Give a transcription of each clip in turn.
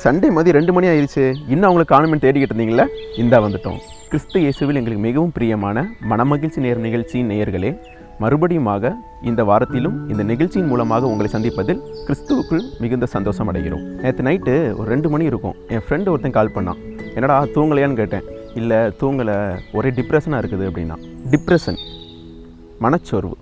Sunday மதியம் 2 மணி ஆயிடுச்சு, இன்னும் அவங்களுக்கு காணுமென்னு தேடிக்கிட்டு இருந்தீங்களா? இந்தா வந்துட்டோம். கிறிஸ்து இயேசுவில் எங்களுக்கு மிகவும் பிரியமான மனமகிழ்ச்சி நேரம் நிகழ்ச்சியின் நேயர்களே, மறுபடியுமாக இந்த வாரத்திலும் இந்த நிகழ்ச்சியின் மூலமாக உங்களை சந்திப்பதில் கிறிஸ்துவுக்குள் மிகுந்த சந்தோஷம் அடைகிறோம். நேற்று நைட்டு ஒரு 2 மணி இருக்கும், என் ஃப்ரெண்டு ஒருத்தன் கால் பண்ணான். என்னடா தூங்கலையான்னு கேட்டேன். இல்லை தூங்கலை, ஒரே டிப்ரெஷனாக இருக்குது அப்படின்னா. டிப்ரெஷன், மனச்சோர்வு.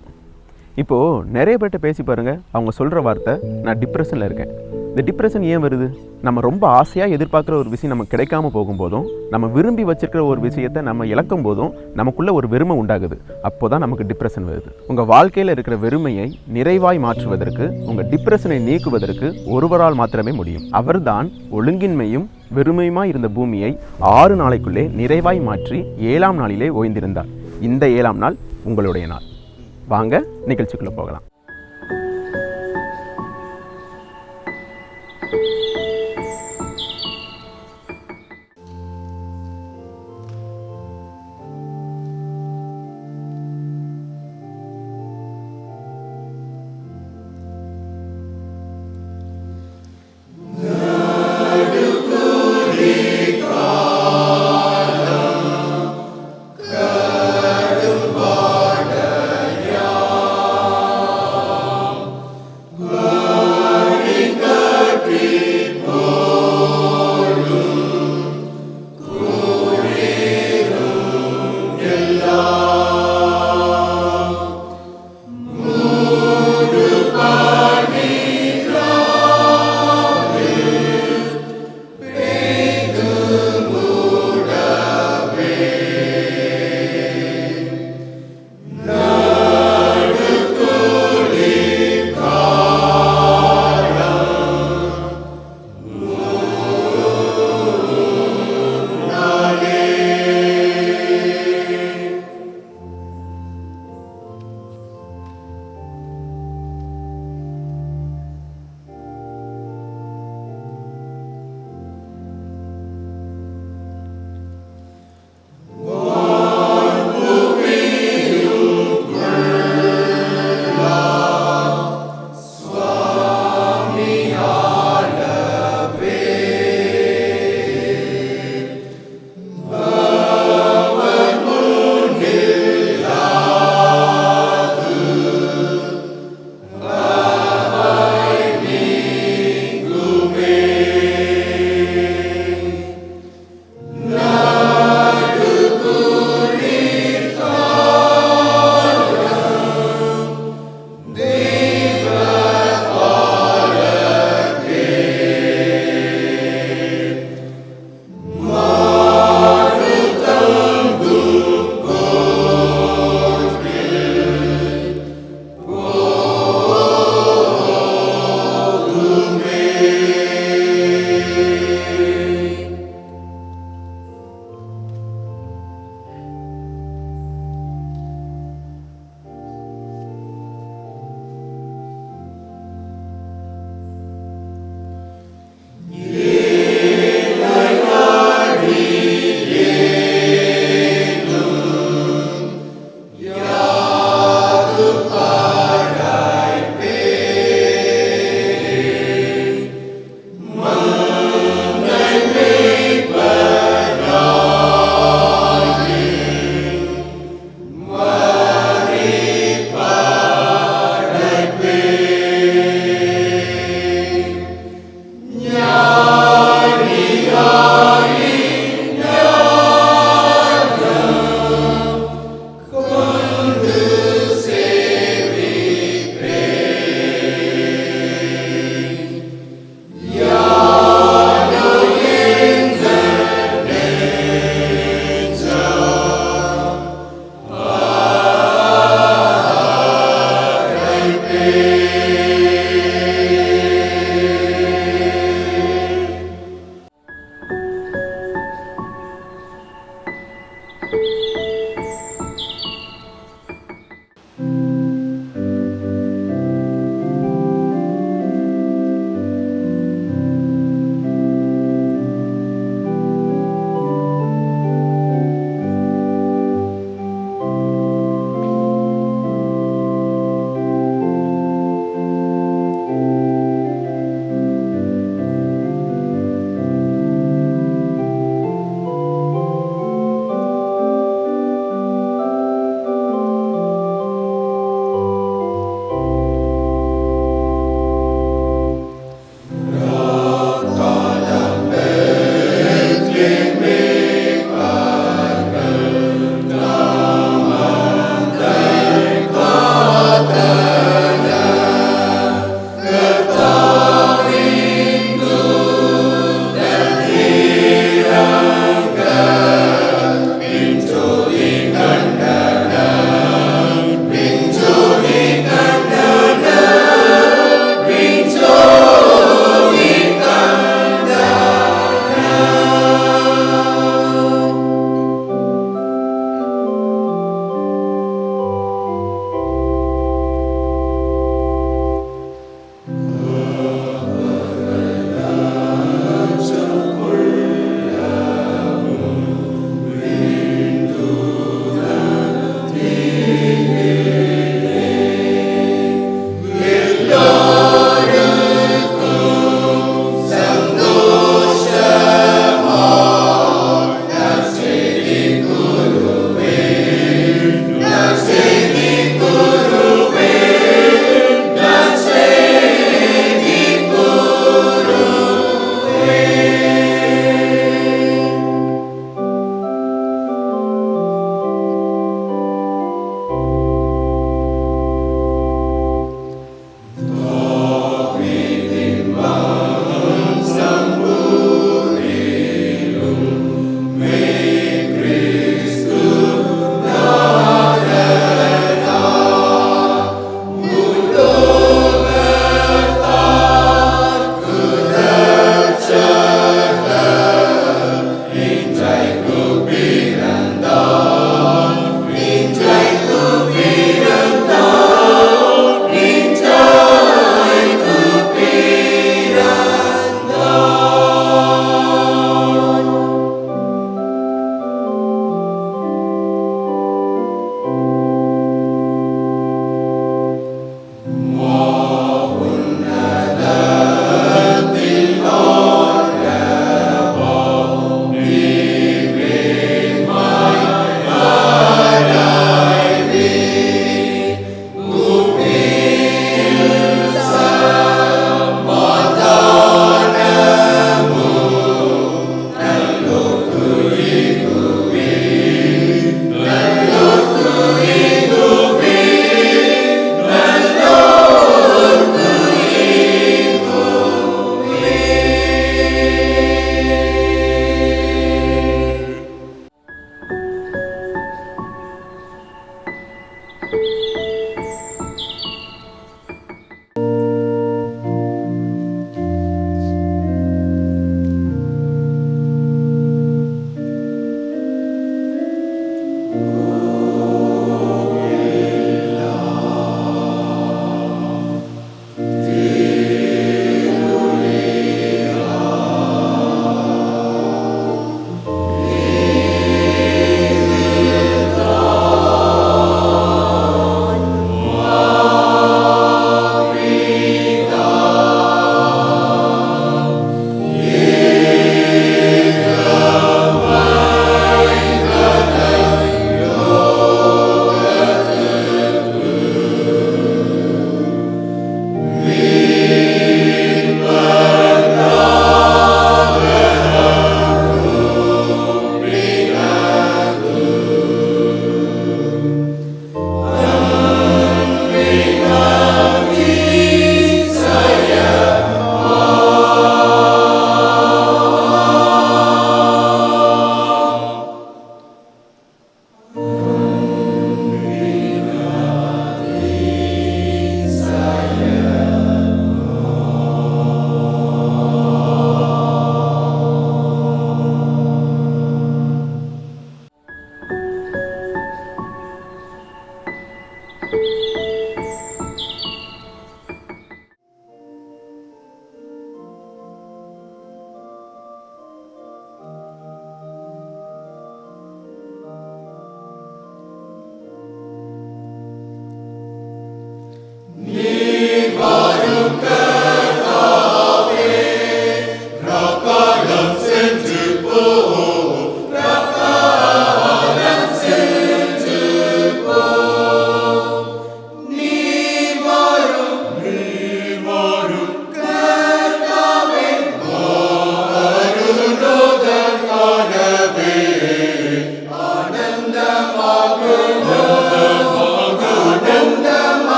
இப்போது நிறைய பேர்கிட்ட பேசி பாருங்கள், அவங்க சொல்கிற வார்த்தை நான் டிப்ரெஷனில் இருக்கேன். இந்த டிப்ரெஷன் ஏன் வருது? நம்ம ரொம்ப ஆசையாக எதிர்பார்க்குற ஒரு விஷயம் நமக்கு கிடைக்காம போகும்போதும், நம்ம விரும்பி வச்சிருக்கிற ஒரு விஷயத்தை நம்ம இழக்கும் போதும் நமக்குள்ளே ஒரு வெறுமை உண்டாகுது. அப்போ தான் நமக்கு டிப்ரெஷன் வருது. உங்கள் வாழ்க்கையில் இருக்கிற வெறுமையை நிறைவாய் மாற்றுவதற்கு, உங்கள் டிப்ரெஷனை நீக்குவதற்கு ஒருவரால் மாத்திரமே முடியும். அவர்தான் ஒழுங்கின்மையும் வெறுமையுமாய் இருந்த பூமியை 6 நாளைக்குள்ளே நிறைவாய் மாற்றி 7ஆம் நாளிலே ஓய்ந்திருந்தார். இந்த 7ஆம் நாள் உங்களுடைய நாள். வாங்க நிகழ்ச்சிக்குள்ளே போகலாம்.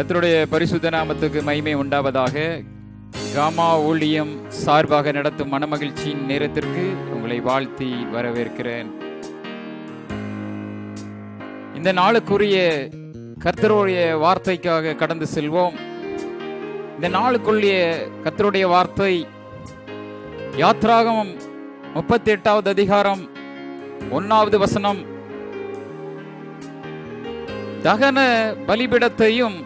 கர்த்தருடைய பரிசுத்த நாமத்துக்கு மகிமை உண்டாவதாக. காமா ஊழியம் சார்பாக நடத்தும் மனமகிழ்ச்சியின் நேரத்திற்கு உங்களை வாழ்த்தி வரவேற்கிறேன். இந்த நாளுக்குரிய கர்த்தருடைய வார்த்தைக்காக கடந்து செல்வோம். இந்த நாளுக்குரிய கர்த்தருடைய வார்த்தை யாத்ராகமம் 38வது அதிகாரம் 1வது வசனம். தகன பலிபீடத்தையும்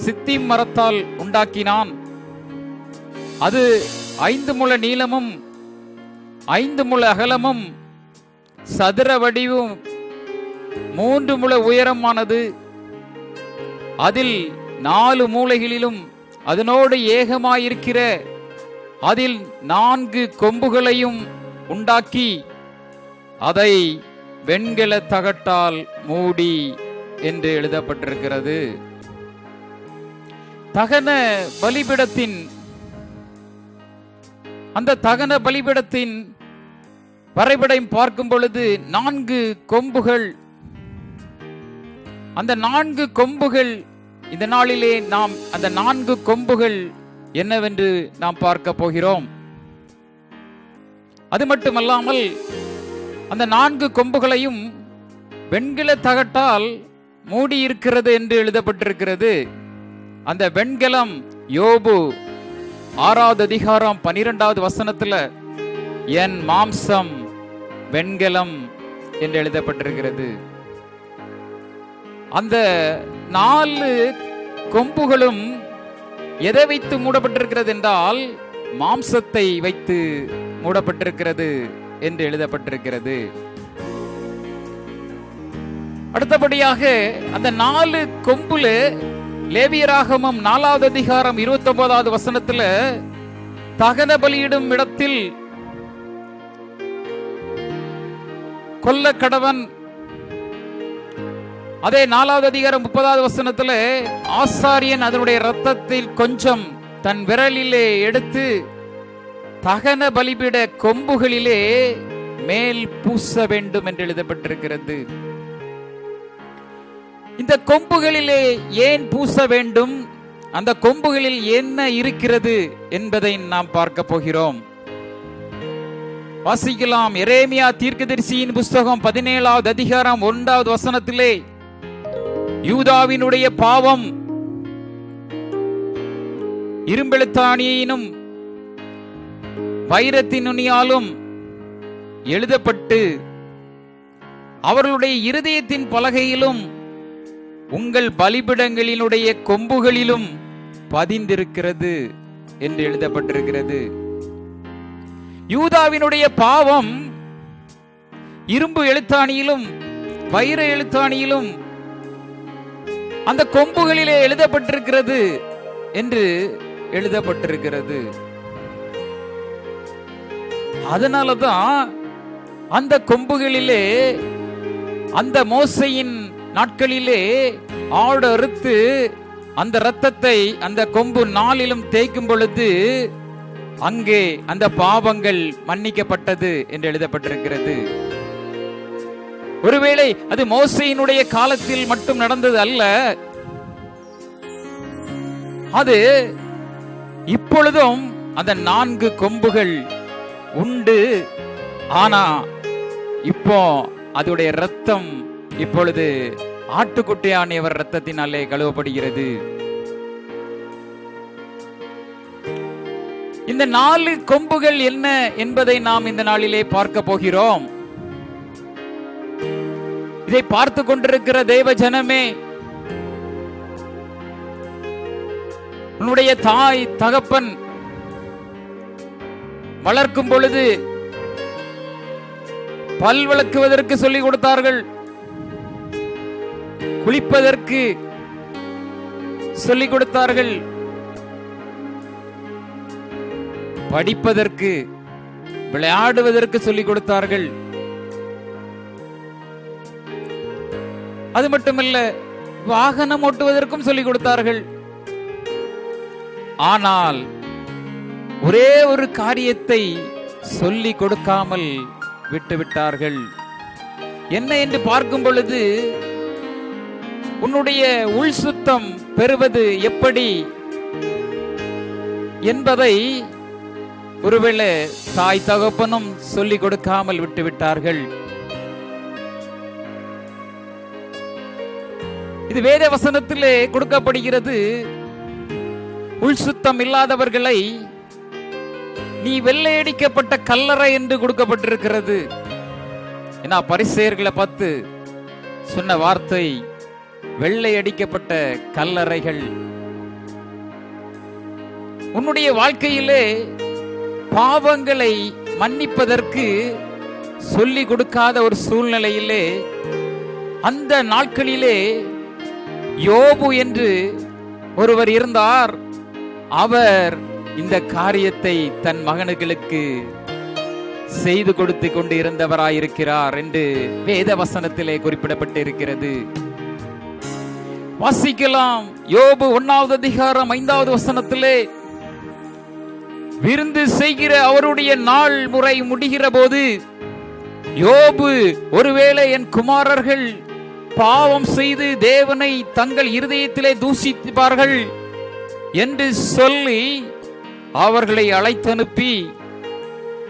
சித்திம் மரத்தால் உண்டாக்கினான். அது 5 முழ நீளமும் 5 முழ அகலமும் சதுர வடிவும் 3 முழ உயரமானது. அதில் 4 மூலைகளிலும் அதனோடு ஏகமாயிருக்கிற அதில் 4 கொம்புகளையும் உண்டாக்கி அதை வெண்கல தகட்டால் மூடி என்று எழுதப்பட்டிருக்கிறது. தகன பலிபீடத்தின் அந்த தகன பலிபீடத்தின் வரைபடம் பார்க்கும் பொழுது 4 கொம்புகள், அந்த 4 கொம்புகள், இந்த நாளிலே நாம் அந்த 4 கொம்புகள் என்னவென்று நாம் பார்க்க போகிறோம். அது மட்டுமல்லாமல் அந்த 4 கொம்புகளையும் வெண்கல தகட்டால் மூடி இருக்கிறது என்று எழுதப்பட்டிருக்கிறது. அந்த வெண்கலம் யோபு 6வது அதிகாரம் 12வது வசனத்துல என் மாம்சம் வெண்கலம் என்று எழுதப்பட்டிருக்கிறது. அந்த 4 கொம்புகளும் எதை வைத்து மூடப்பட்டிருக்கிறது என்றால் மாம்சத்தை வைத்து மூடப்பட்டிருக்கிறது என்று எழுதப்பட்டிருக்கிறது. அடுத்தபடியாக அந்த 4 கொம்புல லேவியராகமம் 4வது அதிகாரம் 29வது வசனத்துல தகன பலியிடும் இடத்தில் கொல்ல கடவன். அதே 4வது அதிகாரம் 30வது வசனத்துல ஆசாரியன் அதனுடைய இரத்தத்தில் கொஞ்சம் தன் விரலிலே எடுத்து தகன பலிபீட கொம்புகளிலே மேல் பூச வேண்டும் என்று எழுதப்பட்டிருக்கிறது. இந்த கொம்புகளிலே ஏன் பூச வேண்டும், அந்த கொம்புகளில் என்ன இருக்கிறது என்பதை நாம் பார்க்க போகிறோம். வாசிக்கலாம். எரேமியா தீர்க்கதரிசியின் புஸ்தகம் 17வது அதிகாரம் 1வது வசனத்திலே யூதாவினுடைய பாவம் இரும்பெழுத்தாணியினும் வைரத்தின் நுனியாலும் எழுதப்பட்டு அவர்களுடைய இருதயத்தின் பலகையிலும் உங்கள் பலிபிடங்களினுடைய கொம்புகளிலும் பதிந்திருக்கிறது என்று எழுதப்பட்டிருக்கிறது. யூதாவினுடைய பாவம் இரும்பு எழுத்தாணியிலும் வைர எழுத்தாணியிலும் அந்த கொம்புகளிலே எழுதப்பட்டிருக்கிறது என்று எழுதப்பட்டிருக்கிறது. அதனாலதான் அந்த கொம்புகளிலே அந்த மோசையின் நாட்களிலே ஆடு அறுத்து அந்த இரத்தத்தை அந்த கொம்பு 4லும் தேய்க்கும் பொழுது அங்கே அந்த பாவங்கள் மன்னிக்கப்பட்டது என்று எழுதப்பட்டிருக்கிறது. ஒருவேளை அது மோசையினுடைய காலத்தில் மட்டும் நடந்தது அல்ல, அது இப்பொழுதும் அந்த 4 கொம்புகள் உண்டு. ஆனா இப்போ அதோடைய இரத்தம் இப்பொழுது ஆட்டுக்குட்டியானவர் இரத்தத்தினாலே கழுவப்படுகிறது. இந்த 4 கொம்புகள் என்ன என்பதை நாம் இந்த நாளிலே பார்க்க போகிறோம். இதை பார்த்து கொண்டிருக்கிற தேவ ஜனமே, உன்னுடைய தாய் தகப்பன் வளர்க்கும் பொழுது பல் விளக்குவதற்கு சொல்லிக் கொடுத்தார்கள், குளிப்பதற்கு சொல்லிக் கொடுத்தார்கள், படிப்பதற்கு விளையாடுவதற்கு சொல்லிக் கொடுத்தார்கள். அது மட்டுமல்ல, வாகனம் ஓட்டுவதற்கும் சொல்லிக் கொடுத்தார்கள். ஆனால் ஒரே ஒரு காரியத்தை சொல்லிக் கொடுக்காமல் விட்டுவிட்டார்கள். என்ன என்று பார்க்கும் பொழுது உன்னுடைய உள் சுத்தம் பெறுவது எப்படி என்பதை ஒருவேளை தாய் தகப்பனும் சொல்லிக் கொடுக்காமல் விட்டுவிட்டார்கள். இது வேத வசனத்திலே கொடுக்கப்படுகிறது. உள் சுத்தம் இல்லாதவர்களை நீ வெள்ளையடிக்கப்பட்ட கல்லறை என்று கொடுக்கப்பட்டிருக்கிறது. ஏன்னா பரிசேயர்களை பார்த்து சொன்ன வார்த்தை வெள்ளையடிக்கப்பட்ட கல்லறைகள். உன்னுடைய வாழ்க்கையிலே பாவங்களை மன்னிப்பதற்கு சொல்லிக் கொடுக்காத ஒரு சூழ்நிலையிலே அந்த நாட்களிலே யோபு என்று ஒருவர் இருந்தார். அவர் இந்த காரியத்தை தன் மகன்களுக்கு செய்து கொடுத்து கொண்டு இருந்தவராயிருக்கிறார் என்று வேத வசனத்திலே குறிப்பிடப்பட்டு இருக்கிறது. வாசிக்கலாம். யோபு 1வது அதிகாரம் 5வது வசனத்திலே, விருந்து செய்கிற அவருடைய நாள் முறை முடிகிற போது யோபு, ஒருவேளை என் குமாரர்கள் பாவம் செய்து தேவனை தங்கள் இருதயத்திலே தூஷிப்பார்கள் என்று சொல்லி அவர்களை அழைத்தனுப்பி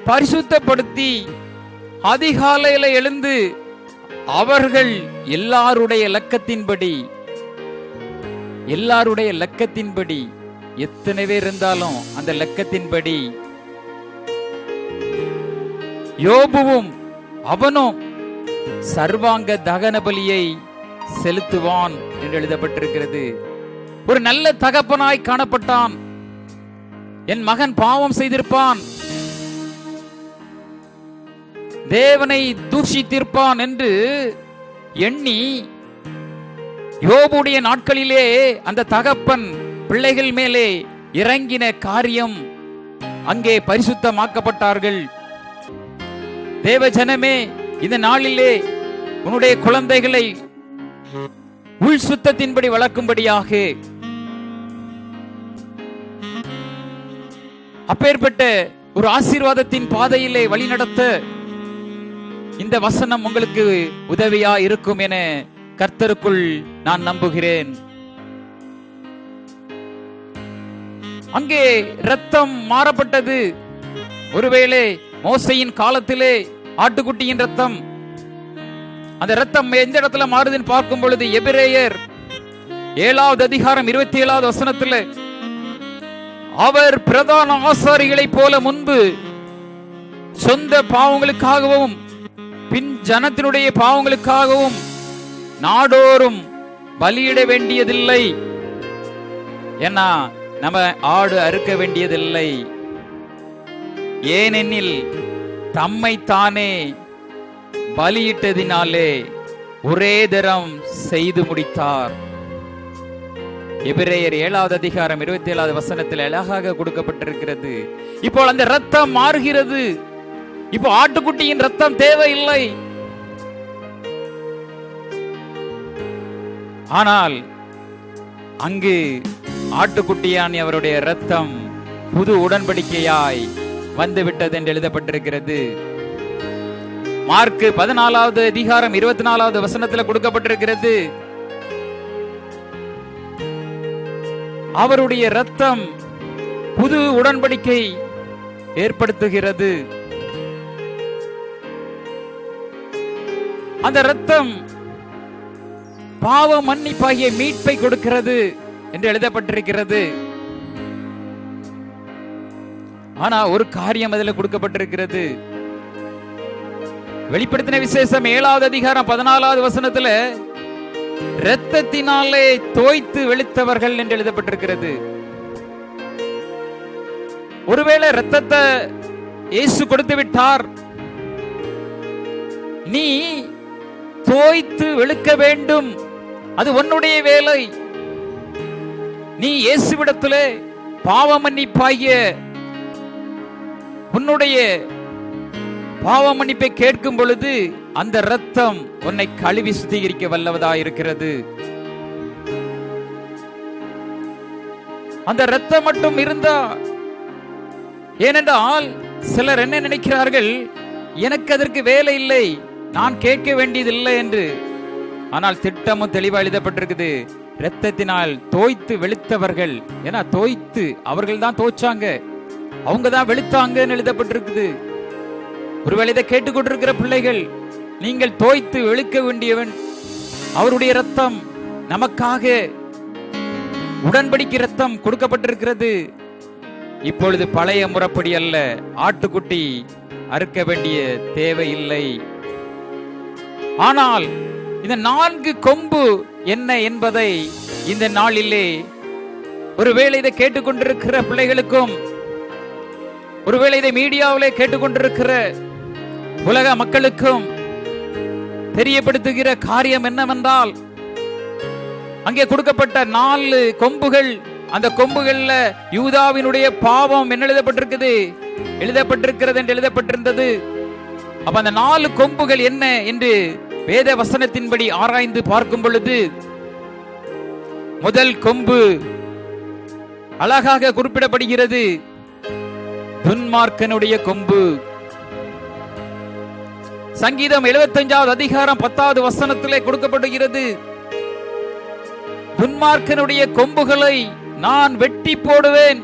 பரிசுத்தப்படுத்தி அதிகாலையில எழுந்து அவர்கள் எல்லாருடைய லக்கத்தின்படி எத்தனை பேர் இருந்தாலும் அந்த லக்கத்தின்படி யோபுவும் அவனும் சர்வாங்க தகன பலியை செலுத்துவான் என்று எழுதப்பட்டிருக்கிறது. ஒரு நல்ல தகப்பனாய் காணப்பட்டான். என் மகன் பாவம் செய்திருப்பான், தேவனை தூஷித்திருப்பான் என்று எண்ணி யோபுடைய நாட்களிலே அந்த தகப்பன் பிள்ளைகள் மேலே இறங்கின காரியம் அங்கே பரிசுத்தமாக்கப்பட்டார்கள். தேவ ஜனமே, இந்த நாளிலே உன்னுடைய குழந்தைகளை உள் சுத்தத்தின்படி வளர்க்கும்படியாக அப்பேற்பட்ட ஒரு ஆசீர்வாதத்தின் பாதையிலே வழிநடத்த இந்த வசனம் உங்களுக்கு உதவியா இருக்கும் என கர்த்தருக்குள் நான் நம்புகிறேன். அங்கே இரத்தம் மாறப்பட்டது. ஒருவேளை மோசையின் காலத்திலே ஆட்டுக்குட்டியின் ரத்தம், அந்த ரத்தம் எந்த இடத்துல மாறுதுன்னு பார்க்கும் பொழுது எபிரேயர் 7வது அதிகாரம் 27வது வசனத்தில், அவர் பிரதான ஆசாரிகளைப் போல முன்பு சொந்த பாவங்களுக்காகவும் பின் ஜனத்தினுடைய பாவங்களுக்காகவும் நாடோறும் பலியிட வேண்டியதில்லை. ஏன்னா நம்ம ஆடு அறுக்க வேண்டியதில்லை. ஏனெனில் தம்மை தானே பலியிட்டதினாலே ஒரே தரம் செய்து முடித்தார். எபிரேயர் 7வது அதிகாரம் 27வது வசனத்தில் அழகாக கொடுக்கப்பட்டிருக்கிறது. இப்போ அந்த ரத்தம் மாறுகிறது. இப்போ ஆட்டுக்குட்டியின் ரத்தம் தேவையில்லை. ஆனால் அங்கு ஆட்டுக்குட்டியான் அவருடைய ரத்தம் புது உடன்படிக்கையாய் வந்துவிட்டது என்று எழுதப்பட்டிருக்கிறது. மார்க் 14வது அதிகாரம் 24வது வசனத்தில் கொடுக்கப்பட்டிருக்கிறது. அவருடைய ரத்தம் புது உடன்படிக்கை ஏற்படுத்துகிறது. அந்த ரத்தம் பாவ மன்னிப்பாகிய மீட்பை கொடுக்கிறது என்று எழுதப்பட்டிருக்கிறது. ஆனா ஒரு காரியம் அதில் கொடுக்கப்பட்டிருக்கிறது. வெளிப்படுத்தின விசேஷம் 7வது அதிகாரம் 14வது வசனத்துல இரத்தத்தினாலே தோய்த்து வெளுத்தவர்கள் என்று எழுதப்பட்டிருக்கிறது. ஒருவேளை இரத்தத்தை இயேசு கொடுத்து விட்டார், நீ தோய்த்து வெளுக்க வேண்டும். அது உன்னுடைய வேலை. நீ இயேசுவிடத்திலே பாவ மன்னிப்பாகிய உன்னுடைய பாவ மன்னிப்பை கேட்கும் பொழுது அந்த இரத்தம் உன்னை கழுவி சுத்திகரிக்க வல்லவதாயிருக்கிறது. அந்த இரத்தம் மட்டும் இருந்தா, ஏனென்றால் சிலர் என்ன நினைக்கிறார்கள், எனக்கு அதற்கு வேலை இல்லை, நான் கேட்க வேண்டியதில்லை என்று. ஆனால் திட்டமும் தெளிவா எழுதப்பட்டிருக்குது. இரத்தத்தினால் தோய்த்து வெளுத்தவர்கள், ஏன்னா தோய்த்து அவர்கள் தான் தோச்சாங்க, அவங்க தான் வெளுத்தாங்கன்னு எழுதப்பட்டிருக்குது. ஒருவேளை இதை கேட்டுக்கொண்டிருக்கிற பிள்ளைகள், நீங்கள் தோய்த்து வெளுக்க வேண்டியவன். அவருடைய ரத்தம் நமக்காக உடன்படிக்கை ரத்தம் கொடுக்கப்பட்டிருக்கிறது. இப்பொழுது பழைய முறைப்படி அல்ல, ஆட்டுக்குட்டி அறுக்க வேண்டிய தேவை இல்லை. ஆனால் இந்த 4 கொம்பு என்ன என்பதை இந்த நாளிலே ஒருவேளை இதை கேட்டுக்கொண்டிருக்கிற பிள்ளைகளுக்கும், ஒருவேளை இதை மீடியாவிலே கேட்டுக்கொண்டிருக்கிற உலக மக்களுக்கும் தெரியப்படுத்துகிற காரியம் என்னவென்றால், அங்கே கொடுக்கப்பட்ட 4 கொம்புகள், அந்த கொம்புகள்ல யூதாவினுடைய பாவம் என்ன எழுதப்பட்டிருக்கிறது என்று எழுதப்பட்டிருந்தது. அப்ப அந்த 4 கொம்புகள் என்ன என்று வேத வசனத்தின்படி ஆராய்ந்து பார்க்கும் பொழுது, முதல் கொம்பு அழகாக குறிப்பிடப்படுகிறது, துன்மார்க்கனுடைய கொம்பு. சங்கீதம் 75வது அதிகாரம் 10வது வசனத்திலே கொடுக்கப்படுகிறது, துன்மார்க்கனுடைய கொம்புகளை நான் வெட்டி போடுவேன்,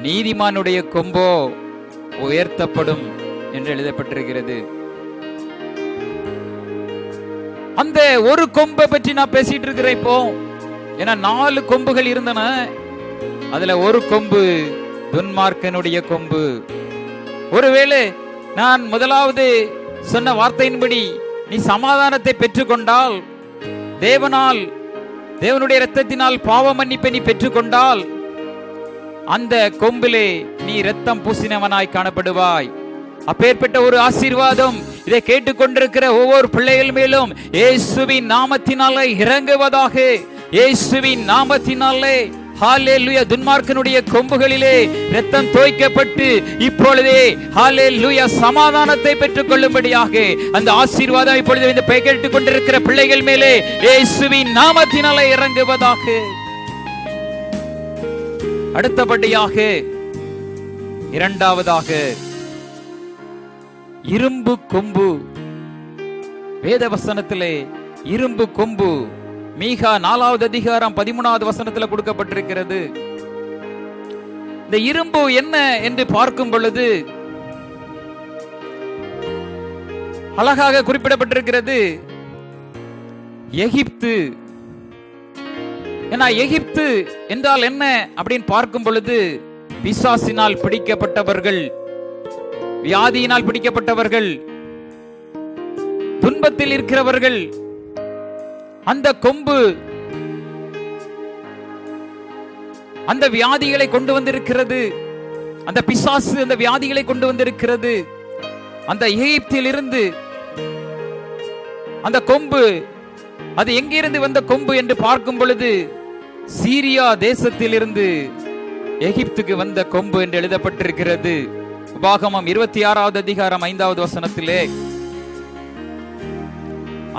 நீதிமானுடைய கொம்போ உயர்த்தப்படும் என்று எழுதப்பட்டிருக்கிறது. அந்த ஒரு கொம்பை பற்றி நான் பேசிட்டு இருக்கிறேன் இப்போ. ஏன்னா 4 கொம்புகள் இருந்தன, அதுல ஒரு கொம்பு துன்மார்க்கனுடைய கொம்பு. ஒருவேளை நான் முதலாவது சொன்ன வார்த்தையின்படி நீ சமாதானத்தை பெற்றுக்கொண்டால், தேவனுடைய இரத்தத்தினால் பாவ மன்னிப்பை நீ பெற்றுக்கொண்டால், அந்த கொம்பிலே நீ இரத்தம் பூசினவனாய் காணப்படுவாய். அப்பேற்பட்ட ஒரு ஆசீர்வாதம் இதை கேட்டுக்கொண்டிருக்கிற ஒவ்வொரு பிள்ளைகள் மேலும் இயேசுவின் நாமத்தினாலே இறங்குவதாக. இயேசுவின் நாமத்தினாலே ஹல்லேலூயா. துன்மார்க்கனுடைய கொம்புகளிலே இரத்தம் தோய்க்கப்பட்டு இப்பொழுதே ஹல்லேலூயா சமாதானத்தை பெற்றுக் கொள்ளும்படியாக அந்த ஆசீர்வாதம் இப்பொழுது இந்த கேட்டுக் கொண்டிருக்கிற பிள்ளைகள் மேலே இயேசுவின் நாமத்தினாலே இறங்குவதாக. அடுத்தபடியாக இரண்டாவதாக இரும்பு கொம்பு. வேத வசனத்திலே இரும்பு கொம்பு மீகா 4வது அதிகாரம் 13வது வசனத்தில் கொடுக்கப்பட்டிருக்கிறது. இந்த இரும்பு என்ன என்று பார்க்கும் பொழுது அழகாக குறிப்பிடப்பட்டிருக்கிறது, எகிப்து. ஏன்னா எகிப்து என்றால் என்ன அப்படின்னு பார்க்கும் பொழுது, பிசாசினால் பிடிக்கப்பட்டவர்கள், வியாதியினால் பிடிக்கப்பட்டவர்கள், துன்பத்தில் இருக்கிறவர்கள். அந்த கொம்பு அந்த வியாதிகளை கொண்டு வந்திருக்கிறது, அந்த பிசாசு அந்த வியாதிகளை கொண்டு வந்திருக்கிறது. அந்த எகிப்தில் இருந்து அந்த கொம்பு, அது எங்கிருந்து வந்த கொம்பு என்று பார்க்கும் பொழுது, சீரியா தேசத்தில் இருந்து எகிப்துக்கு வந்த கொம்பு என்று எழுதப்பட்டிருக்கிறது. உபாகமம் 26வது அதிகாரம் 5வது வசனத்திலே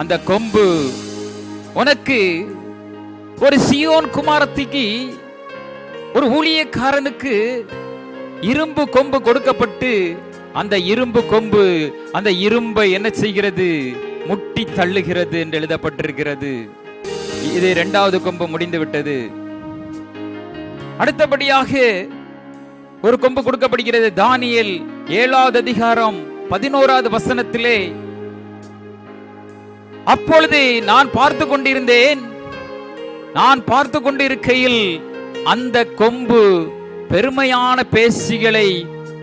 அந்த கொம்பு உனக்கு ஒரு சியோன் குமாரத்திக்கு, ஒரு ஊழியக்காரனுக்கு இரும்பு கொம்பு கொடுக்கப்பட்டு, அந்த இரும்பு கொம்பு அந்த இரும்பை என்ன செய்கிறது, முட்டி தள்ளுகிறது என்று எழுதப்பட்டிருக்கிறது. இது 2வது கொம்பு முடிந்து விட்டது. அடுத்தபடியாக ஒரு கொம்பு கொடுக்கப்படுகிறது. தானியேல் 7வது அதிகாரம் 11வது வசனத்திலே, அப்பொழுது நான் பார்த்து கொண்டிருந்தேன், நான் பார்த்து கொண்டிருக்கையில் அந்த கொம்பு பெருமையான பேசிகளை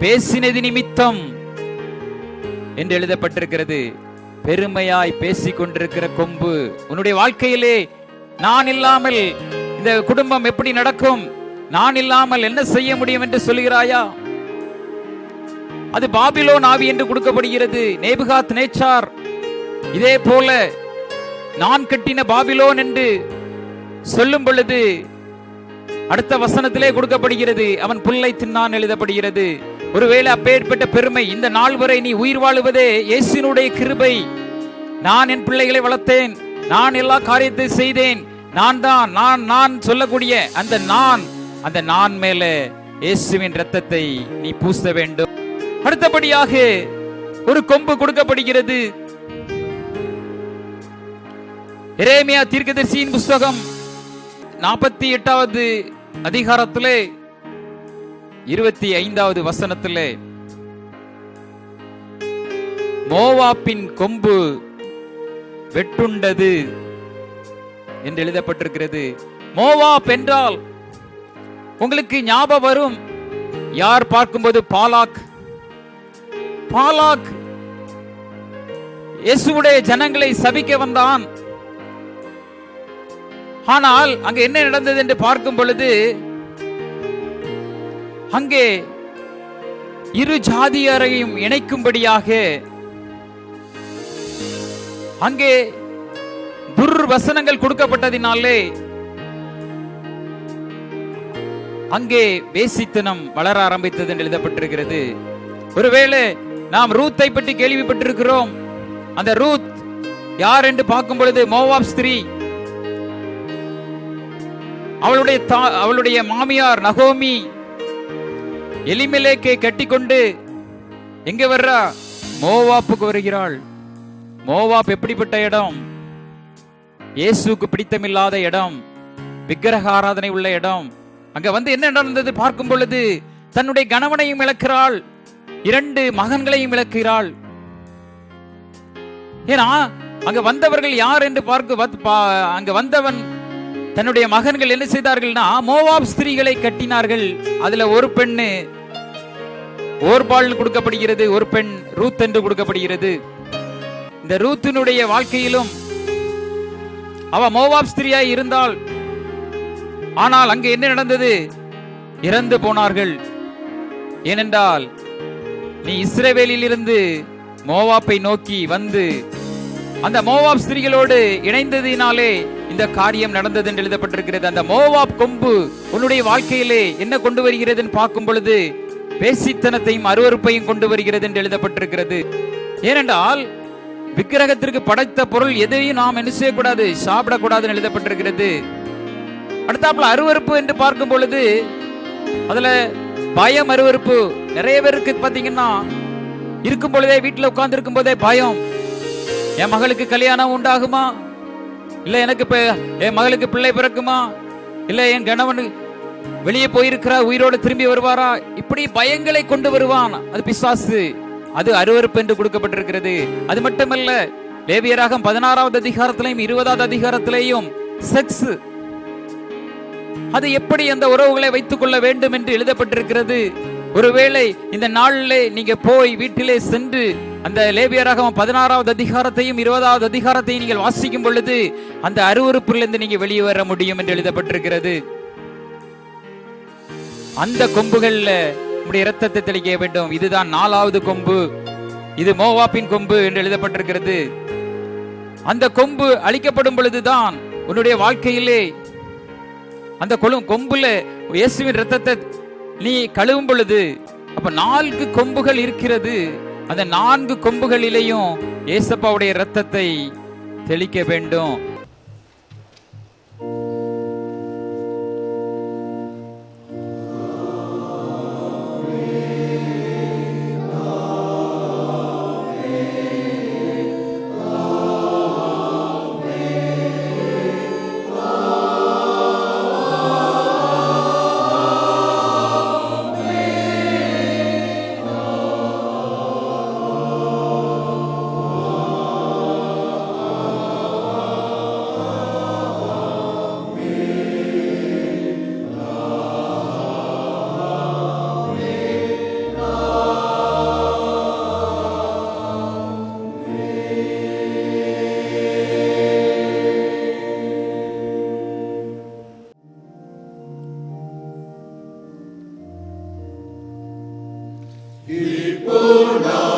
பேசினது நிமித்தம் என்று எழுதப்பட்டிருக்கிறது. பெருமையாய் பேசிக் கொண்டிருக்கிற கொம்பு. உன்னுடைய வாழ்க்கையிலே நான் இல்லாமல் இந்த குடும்பம் எப்படி நடக்கும், நான் இல்லாமல் என்ன செய்ய முடியும் என்று சொல்கிறாயா? அது பாபிலோன் ஆவி என்று கொடுக்கப்படுகிறது. நேபுகாத் நேச்சார் இதே போல நான் கட்டின பாபிலோன் என்று சொல்லும் பொழுது அடுத்த வசனத்திலே கொடுக்கப்படுகிறது, அவன் புல்லை தின்னான் எழுதப்படுகிறது. ஒருவேளை அப்பேற்பட்ட பெருமை, இந்த நாள் வரை நீ உயிர் வாழுவதே இயேசுவினுடைய கிருபை. நான் என் பிள்ளைகளை வளர்த்தேன், நான் எல்லா காரியத்தை செய்தேன், நான் சொல்லக்கூடிய அந்த நான் மேல இயேசுவின் இரத்தத்தை நீ பூச வேண்டும். அடுத்தபடியாக ஒரு கொம்பு கொடுக்கப்படுகிறது. எரேமியா தீர்க்கதரிசியின் புஸ்தகம் 48வது அதிகாரத்திலே 25வது வசனத்திலே மோவாப்பின் கொம்பு வெட்டுண்டது என்று எழுதப்பட்டிருக்கிறது. மோவாப் என்றால் உங்களுக்கு ஞாபகம் வரும், யார் பார்க்கும்போது பாலாக். பாலாக் இயேசுவுடைய ஜனங்களை சபிக்க வந்தான். ஆனால் அங்க என்ன நடந்தது என்று பார்க்கும் பொழுது, அங்கே இரு ஜாதியரையும் இணைக்கும்படியாக அங்கே துர்வசனங்கள் கொடுக்கப்பட்டதினாலே அங்கே வேசித்தனம் வளர ஆரம்பித்தது என்று எழுதப்பட்டிருக்கிறது. ஒருவேளை நாம் ரூத்தை பற்றி கேள்விப்பட்டிருக்கிறோம். அந்த ரூத் யார் என்று பார்க்கும் பொழுது மோவாப் ஸ்திரீ. அவளுடைய மாமியார் நகோமி எலிமெலேக்கை கட்டிக்கொண்டு எங்க வர்றா? மோவாப்புக்கு வருகிறாள். மோவாப் எப்படிப்பட்ட இடம்? இயேசுக்கு பிடித்தமில்லாத இடம், விக்கிரக ஆராதனை உள்ள இடம். அங்க வந்து என்ன நடந்தது பார்க்கும் பொழுது, தன்னுடைய கணவனையும் இழக்கிறாள், 2 மகன்களையும் இழக்கிறாள். ஏன்னா அங்க வந்தவர்கள் யார் என்று அங்க வந்தவன் தன்னுடைய மகன்கள் என்ன செய்தார்கள்னா மோவாப் ஸ்திரீகளை கட்டினார்கள். அதுல ஒரு பெண்ணு ஓர்பால் கொடுக்கப்படுகிறது, ஒரு பெண் ரூத் என்று கொடுக்கப்படுகிறது. இந்த ரூத்தினுடைய வாழ்க்கையிலும் அவ மோவாப் ஸ்திரீயாய் இருந்தால், ஆனால் அங்கு என்ன நடந்தது? இறந்து போனார்கள். ஏனென்றால் நீ இஸ்ரவேலில் இருந்து மோவாப்பை நோக்கி வந்து அந்த மோவாப் ஸ்திரீகளோடு இணைந்ததினாலே இந்த காரியம் நடந்தது என்று எழுதப்பட்டிருக்கிறது. அந்த மோவாப் கொம்பு உன்னுடைய வாழ்க்கையிலே என்ன கொண்டு வருகிறது பார்க்கும் பொழுது பேசித்தனத்தையும் அருவருப்பையும் கொண்டு வருகிறது என்று எழுதப்பட்டிருக்கிறது. ஏனென்றால் விக்கிரகத்திற்கு படைத்த பொருள் எதையும் நாம் என்ன செய்யக்கூடாது, சாப்பிடக்கூடாது எழுதப்பட்டிருக்கிறது. அடுத்தாப்புல அருவருப்பு என்று பார்க்கும் பொழுது அதுல பயம், அருவருப்பு. நிறைய பேருக்கு பாத்தீங்கன்னா இருக்கும் பொழுதே, வீட்டுல உட்கார்ந்து இருக்கும் போதே பயம். என் மகளுக்கு கல்யாணம் உண்டாகுமா, இல்ல எனக்கு என் மகளுக்கு பிள்ளை பிறக்குமா, இல்ல என் கணவன் வெளியே போயிருக்கிறா உயிரோடு திரும்பி வருவாரா, இப்படி பயங்களை கொண்டு வருவான். அது பிசாசு, அது அருவருப்பு என்று கொடுக்கப்பட்டிருக்கிறது. அது மட்டுமல்ல, லேவியராகம் 16வது அதிகாரத்திலையும் 20வது அதிகாரத்திலேயும் செக்ஸ், அது எப்படி அந்த உறவுகளை வைத்துக் கொள்ள வேண்டும் என்று எழுதப்பட்டிருக்கிறது. ஒருவேளை இந்த நாளிலே நீங்க போய் வீட்டிலே சென்று அந்த லேவியராகம் 16வது அதிகாரத்தையும் 20வது அதிகாரத்தையும் நீங்கள் வாசிக்கும் பொழுது அந்த அருவருப்பிலிருந்து நீங்க வெளியே வர முடியும் என்று எழுதப்பட்டிருக்கிறது. அந்த கொம்புகள்ல உடைய இரத்தத்தை தெளிக்க வேண்டும். இதுதான் 4வது கொம்பு, இது மோவாப்பின் கொம்பு என்று எழுதப்பட்டிருக்கிறது. அந்த கொம்பு அழிக்கப்படும் பொழுதுதான் உன்னுடைய வாழ்க்கையிலே அந்த கொம்புல இயேசுவின் இரத்தத்தை நீ கழுவும் பொழுது, அப்ப 4 கொம்புகள் இருக்கிறது. அந்த 4 கொம்புகளிலேயும் இயேசப்பாவுடைய இரத்தத்தை தெளிக்க வேண்டும். Ipona